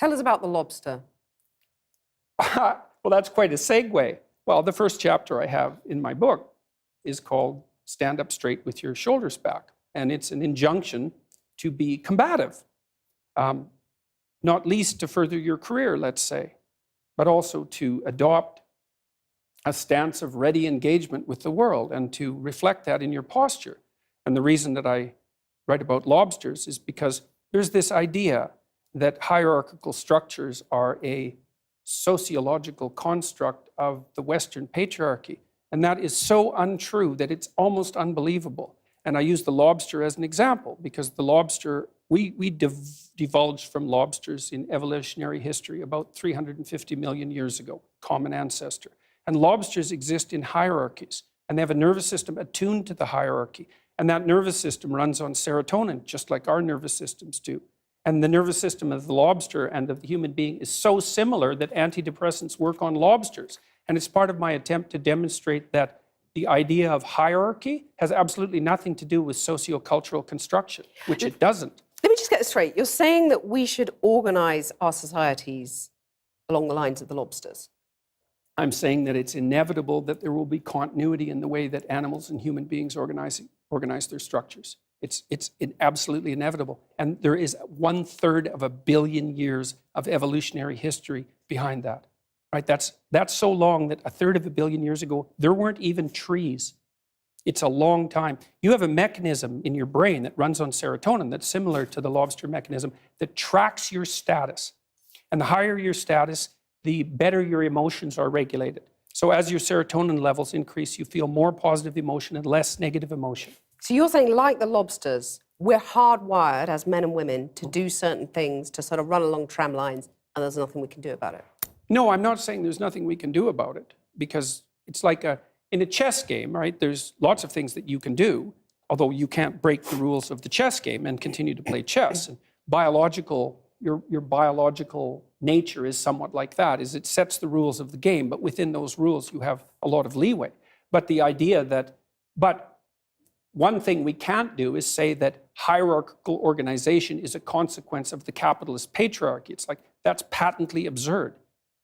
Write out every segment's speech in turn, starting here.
Tell us about the lobster. Well, that's quite a segue. Well, the first chapter I have in my book is called Stand Up Straight with Your Shoulders Back. And it's an injunction to be combative, not least to further your career, let's say, but also to adopt a stance of ready engagement with the world and to reflect that in your posture. And the reason that I write about lobsters is because there's this idea that hierarchical structures are a sociological construct of the Western patriarchy. And that is so untrue that it's almost unbelievable. And I use the lobster as an example because the lobster, we divulged from lobsters in evolutionary history about 350 million years ago, common ancestor. And lobsters exist in hierarchies, and they have a nervous system attuned to the hierarchy. And that nervous system runs on serotonin, just like our nervous systems do. And the nervous system of the lobster and of the human being is so similar that antidepressants work on lobsters. And it's part of my attempt to demonstrate that the idea of hierarchy has absolutely nothing to do with sociocultural construction, which it doesn't. Let me just get this straight. You're saying that we should organize our societies along the lines of the lobsters? I'm saying that it's inevitable that there will be continuity in the way that animals and human beings organize their structures. It's absolutely inevitable. And there is 1/3 of a billion years of evolutionary history behind that. Right? That's so long that 1/3 of a billion years ago, there weren't even trees. It's a long time. You have a mechanism in your brain that runs on serotonin that's similar to the lobster mechanism that tracks your status. And the higher your status, the better your emotions are regulated. So as your serotonin levels increase, you feel more positive emotion and less negative emotion. So you're saying, like the lobsters, we're hardwired as men and women to do certain things, to sort of run along tram lines, and there's nothing we can do about it? No, I'm not saying there's nothing we can do about it, because it's like in a chess game, right? There's lots of things that you can do, although you can't break the rules of the chess game and continue to play chess. And your biological nature is somewhat like that, is it sets the rules of the game, but within those rules you have a lot of leeway. But the idea that, one thing we can't do is say that hierarchical organization is a consequence of the capitalist patriarchy. It's like, that's patently absurd.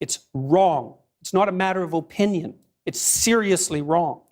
It's wrong. It's not a matter of opinion. It's seriously wrong.